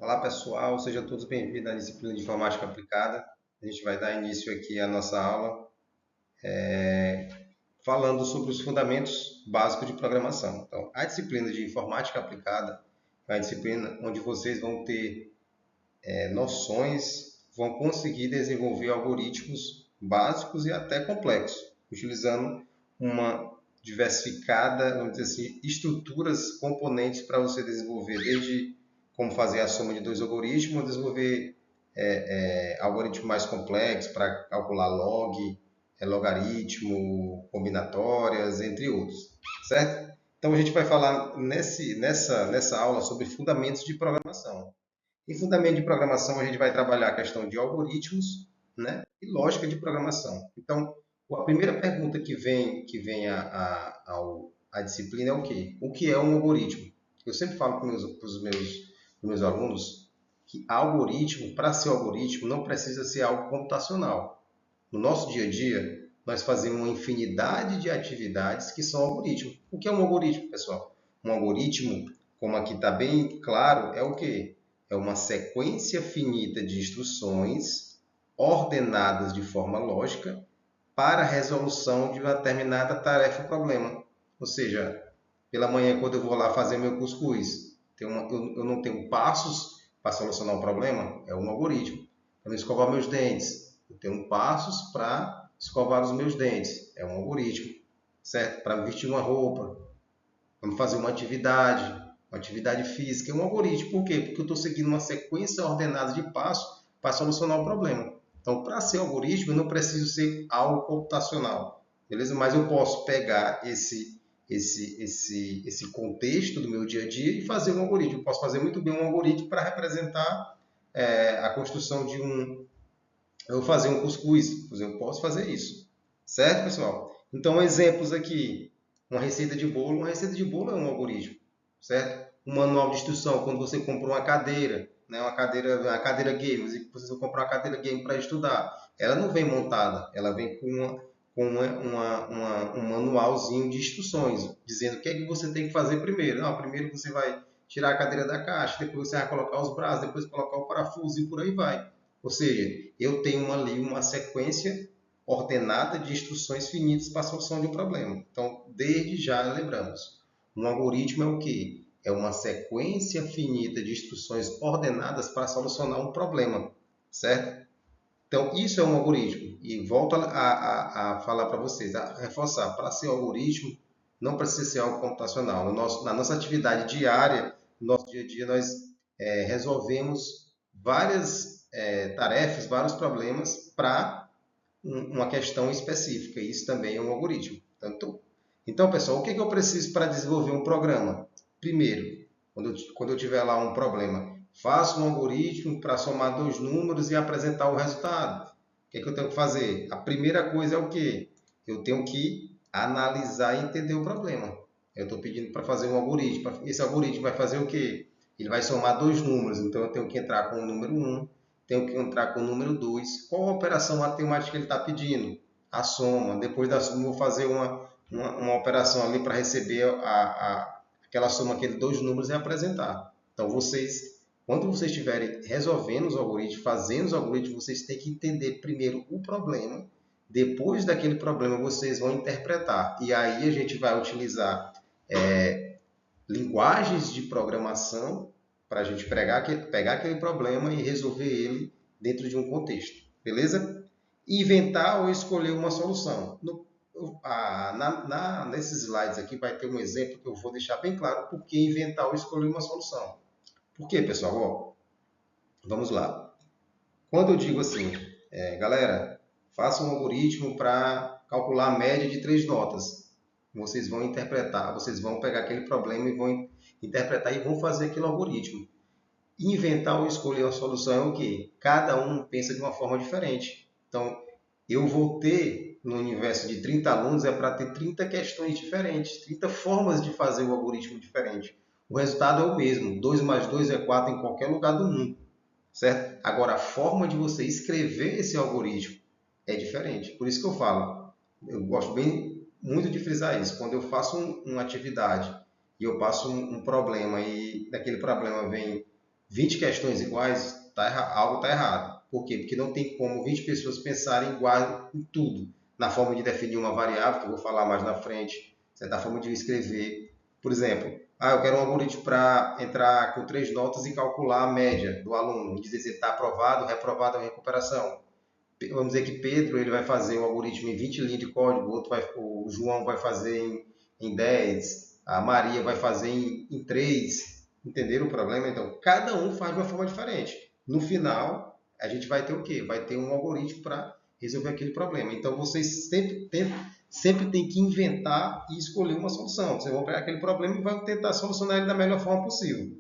Olá pessoal, sejam todos bem-vindos à disciplina de Informática Aplicada. A gente vai dar início aqui à nossa aula falando sobre os fundamentos básicos de programação. Então, a disciplina de Informática Aplicada é uma disciplina onde vocês vão ter noções, vão conseguir desenvolver algoritmos básicos e até complexos, utilizando uma diversificada, vamos dizer assim, estruturas, componentes para você desenvolver, desde como fazer a soma de dois algoritmos, desenvolver algoritmos mais complexos para calcular log, logaritmo, combinatórias, entre outros, certo? Então a gente vai falar nessa aula sobre fundamentos de programação. Em fundamento de programação, a gente vai trabalhar a questão de algoritmos, né, e lógica de programação. Então, a primeira pergunta que vem à disciplina é o quê? O que é um algoritmo? Eu sempre falo para os meus alunos que algoritmo, para ser algoritmo, não precisa ser algo computacional. No nosso dia a dia, nós fazemos uma infinidade de atividades que são algoritmos. O que é um algoritmo, pessoal? Um algoritmo, como aqui está bem claro, é o quê? É uma sequência finita de instruções ordenadas de forma lógica para a resolução de uma determinada tarefa ou problema. Ou seja, pela manhã, quando eu vou lá fazer meu cuscuz, eu não tenho passos para solucionar um problema, é um algoritmo. Para escovar meus dentes, eu tenho passos para escovar os meus dentes, é um algoritmo. Certo? Para vestir uma roupa, para fazer uma atividade física, é um algoritmo. Por quê? Porque eu estou seguindo uma sequência ordenada de passos para solucionar o problema. Então, para ser algoritmo, eu não preciso ser algo computacional, beleza? Mas eu posso pegar esse contexto do meu dia a dia e fazer um algoritmo. Eu posso fazer muito bem um algoritmo para representar a construção de um... Eu vou fazer um cuscuz, eu posso fazer isso. Certo, pessoal? Então, exemplos aqui. Uma receita de bolo. Uma receita de bolo é um algoritmo, certo? Um manual de instrução, quando você compra uma cadeira, né, uma cadeira game, você comprar uma cadeira game para estudar, ela não vem montada, ela vem com um manualzinho de instruções, dizendo o que é que você tem que fazer primeiro. Não, primeiro você vai tirar a cadeira da caixa, depois você vai colocar os braços, depois colocar o parafuso e por aí vai. Ou seja, eu tenho ali uma sequência ordenada de instruções finitas para a solução de um problema. Então, desde já lembramos, um algoritmo é o quê? É uma sequência finita de instruções ordenadas para solucionar um problema, certo? Então, isso é um algoritmo. E volto a falar para vocês, a reforçar, para ser algoritmo, não precisa ser algo computacional. Na nossa atividade diária, no nosso dia a dia, nós resolvemos várias tarefas, vários problemas para uma questão específica. Isso também é um algoritmo. Então, pessoal, o que eu preciso para desenvolver um programa? Primeiro, quando eu tiver lá um problema, faço um algoritmo para somar dois números e apresentar o resultado. O que eu tenho que fazer? A primeira coisa é o quê? Eu tenho que analisar e entender o problema. Eu estou pedindo para fazer um algoritmo. Esse algoritmo vai fazer o quê? Ele vai somar dois números. Então, eu tenho que entrar com o número 1, tenho que entrar com o número 2. Qual a operação matemática ele está pedindo? A soma. Depois da soma, eu vou fazer uma operação ali para receber aquela soma, aqueles dois números e apresentar. Então, quando vocês estiverem resolvendo os algoritmos, fazendo os algoritmos, vocês têm que entender primeiro o problema. Depois daquele problema, vocês vão interpretar. E aí a gente vai utilizar linguagens de programação para a gente pegar aquele problema e resolver ele dentro de um contexto. Beleza? Inventar ou escolher uma solução. Nesses slides aqui vai ter um exemplo que eu vou deixar bem claro por que inventar ou escolher uma solução. Por quê, pessoal? Vamos lá. Quando eu digo assim, galera, faça um algoritmo para calcular a média de 3 notas. Vocês vão interpretar, vocês vão pegar aquele problema e vão interpretar e vão fazer aquele algoritmo. Inventar ou escolher uma solução é o quê? Cada um pensa de uma forma diferente. Então, eu vou ter, no universo de 30 alunos, para ter 30 questões diferentes, 30 formas de fazer o algoritmo diferente. O resultado é o mesmo, 2 mais 2 é 4 em qualquer lugar do mundo, certo? Agora, a forma de você escrever esse algoritmo é diferente. Por isso que eu falo, eu gosto muito de frisar isso. Quando eu faço uma atividade e eu passo um problema e daquele problema vem 20 questões iguais, algo está errado. Por quê? Porque não tem como 20 pessoas pensarem igual em tudo. Na forma de definir uma variável, que eu vou falar mais na frente, certa forma de escrever. Por exemplo, eu quero um algoritmo para entrar com 3 notas e calcular a média do aluno, dizer se ele está aprovado, reprovado ou em recuperação. Vamos dizer que Pedro ele vai fazer o algoritmo em 20 linhas de código, o João vai fazer em 10, a Maria vai fazer em 3. Entenderam o problema? Então, cada um faz de uma forma diferente. No final, a gente vai ter o quê? Vai ter um algoritmo para resolver aquele problema. Então, vocês sempre tem que inventar e escolher uma solução. Vocês vão pegar aquele problema e vão tentar solucionar ele da melhor forma possível.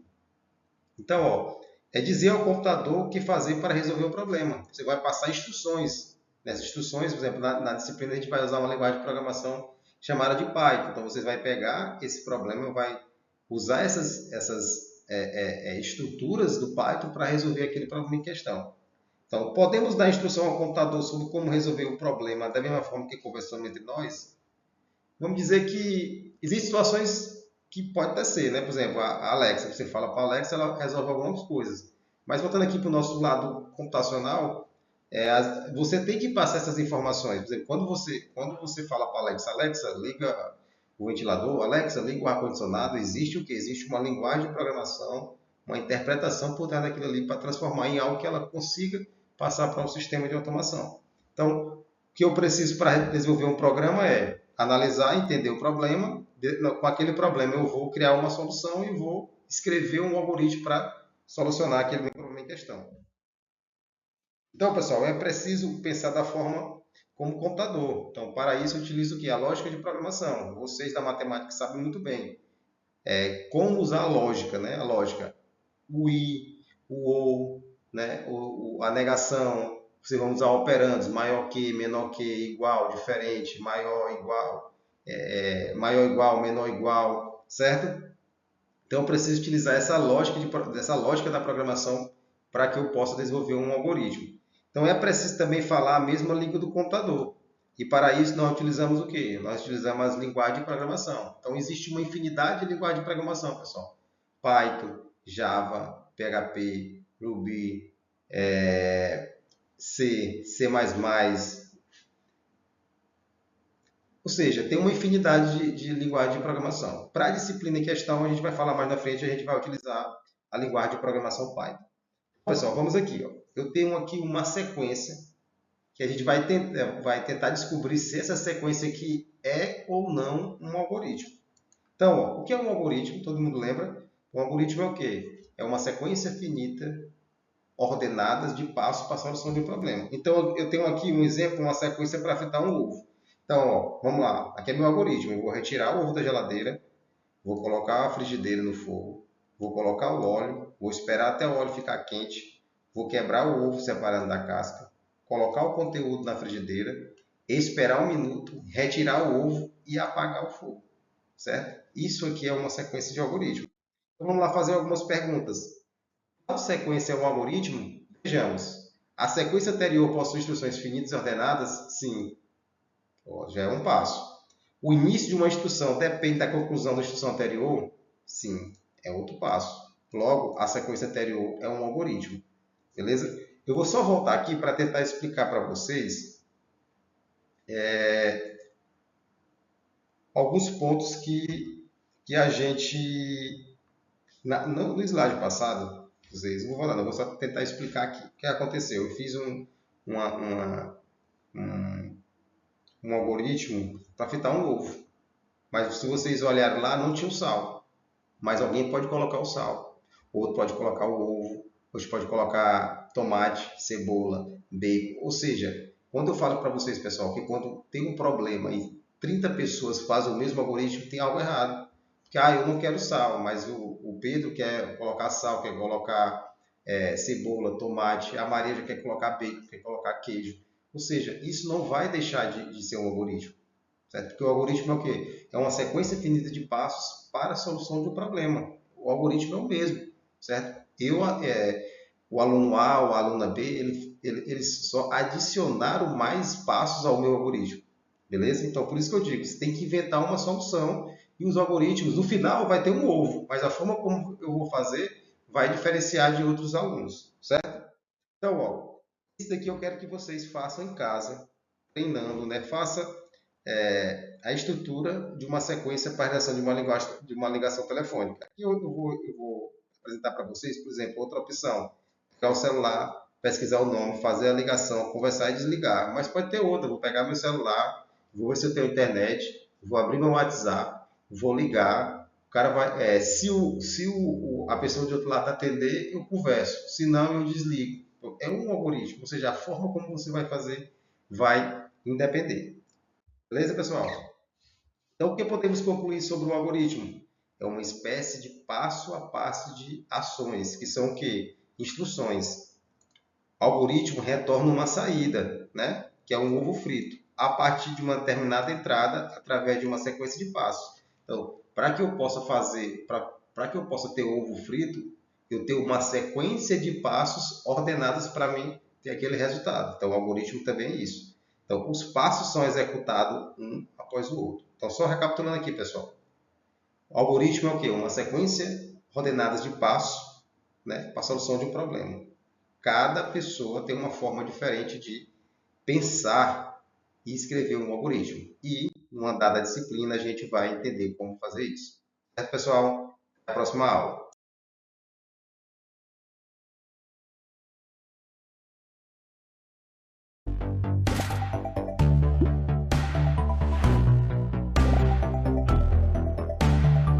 Então, é dizer ao computador o que fazer para resolver o problema. Você vai passar instruções. Nessas instruções, por exemplo, na disciplina a gente vai usar uma linguagem de programação chamada de Python. Então, você vai pegar esse problema, vai usar essas estruturas do Python para resolver aquele problema em questão. Então, podemos dar instrução ao computador sobre como resolver o problema da mesma forma que conversamos entre nós? Vamos dizer que existem situações que pode até ser, né? Por exemplo, a Alexa, você fala para a Alexa, ela resolve algumas coisas. Mas voltando aqui para o nosso lado computacional, você tem que passar essas informações. Por exemplo, quando você fala para a Alexa, Alexa, liga o ventilador, Alexa, liga o ar-condicionado, existe o que? Existe uma linguagem de programação, uma interpretação por trás daquilo ali para transformar em algo que ela consiga passar para um sistema de automação. Então, o que eu preciso para desenvolver um programa é analisar, entender o problema. Com aquele problema eu vou criar uma solução e vou escrever um algoritmo para solucionar aquele problema em questão. Então, pessoal, é preciso pensar da forma como computador. Então, para isso, eu utilizo o que? A lógica de programação. Vocês da matemática sabem muito bem como usar a lógica, né? A lógica, o i, o ou, né? A negação. Vocês vão usar operandos, maior que, menor que, igual, diferente, maior, igual, maior igual, menor igual, certo? Então, eu preciso utilizar essa lógica da programação para que eu possa desenvolver um algoritmo. Então, é preciso também falar a mesma língua do computador. E para isso, nós utilizamos o quê? Nós utilizamos as linguagens de programação. Então, existe uma infinidade de linguagens de programação, pessoal. Python, Java, PHP, Ruby, C, C++, ou seja, tem uma infinidade de linguagem de programação. Para a disciplina em questão, a gente vai falar mais na frente, a gente vai utilizar a linguagem de programação Python. Pessoal, vamos aqui. Eu tenho aqui uma sequência que a gente vai tentar descobrir se essa sequência aqui é ou não um algoritmo. Então, o que é um algoritmo? Todo mundo lembra? Um algoritmo é o quê? É uma sequência finita ordenadas de passos para a solução de um problema. Então, eu tenho aqui um exemplo, uma sequência para fritar um ovo. Então, vamos lá. Aqui é meu algoritmo. Eu vou retirar o ovo da geladeira, vou colocar a frigideira no fogo, vou colocar o óleo, vou esperar até o óleo ficar quente, vou quebrar o ovo separando da casca, colocar o conteúdo na frigideira, esperar 1 minuto, retirar o ovo e apagar o fogo. Certo? Isso aqui é uma sequência de algoritmo. Então, vamos lá fazer algumas perguntas. Qual sequência é um algoritmo? Vejamos. A sequência anterior possui instruções finitas e ordenadas? Sim. Já é um passo. O início de uma instrução depende da conclusão da instrução anterior? Sim. É outro passo. Logo, a sequência anterior é um algoritmo. Beleza? Eu vou só voltar aqui para tentar explicar para vocês alguns pontos que a gente... no slide passado, vocês, não vou falar, não, vou só tentar explicar aqui o que aconteceu. Eu fiz um algoritmo para fritar um ovo. Mas se vocês olharem lá, não tinha o sal. Mas alguém pode colocar o sal. Outro pode colocar o ovo. Outro pode colocar tomate, cebola, bacon. Ou seja, quando eu falo para vocês, pessoal, que quando tem um problema e 30 pessoas fazem o mesmo algoritmo, tem algo errado. Porque, eu não quero sal, mas o Pedro quer colocar sal, quer colocar cebola, tomate, a Maria já quer colocar bacon, quer colocar queijo. Ou seja, isso não vai deixar de ser um algoritmo. Certo? Porque o algoritmo é o quê? É uma sequência finita de passos para a solução de um problema. O algoritmo é o mesmo. Certo? O aluno A ou a aluna B, eles só adicionaram mais passos ao meu algoritmo. Beleza? Então, por isso que eu digo, você tem que inventar uma solução e os algoritmos, no final, vai ter um ovo. Mas a forma como eu vou fazer vai diferenciar de outros alunos, certo? Então, ó, isso daqui eu quero que vocês façam em casa, treinando, né? Faça a estrutura de uma sequência para a redação de uma ligação telefônica. Aqui eu vou apresentar para vocês, por exemplo, outra opção. Pegar o celular, pesquisar o nome, fazer a ligação, conversar e desligar. Mas pode ter outra. Vou pegar meu celular, vou ver se eu tenho internet, vou abrir meu WhatsApp, vou ligar. O cara vai, a pessoa de outro lado atender, eu converso. Se não, eu desligo. É um algoritmo, ou seja, a forma como você vai fazer vai independer. Beleza, pessoal? Então, o que podemos concluir sobre o algoritmo? É uma espécie de passo a passo de ações, que são o quê? Instruções. O algoritmo retorna uma saída, né? Que é um ovo frito, a partir de uma determinada entrada, através de uma sequência de passos. Então, para que eu possa para que eu possa ter ovo frito, eu tenho uma sequência de passos ordenados para mim ter aquele resultado. Então, o algoritmo também é isso. Então, os passos são executados um após o outro. Então, só recapitulando aqui, pessoal. O algoritmo é o quê? Uma sequência ordenada de passos, né, para a solução de um problema. Cada pessoa tem uma forma diferente de pensar e escrever um algoritmo. E, numa dada disciplina, a gente vai entender como fazer isso. Certo, pessoal? Até a próxima aula.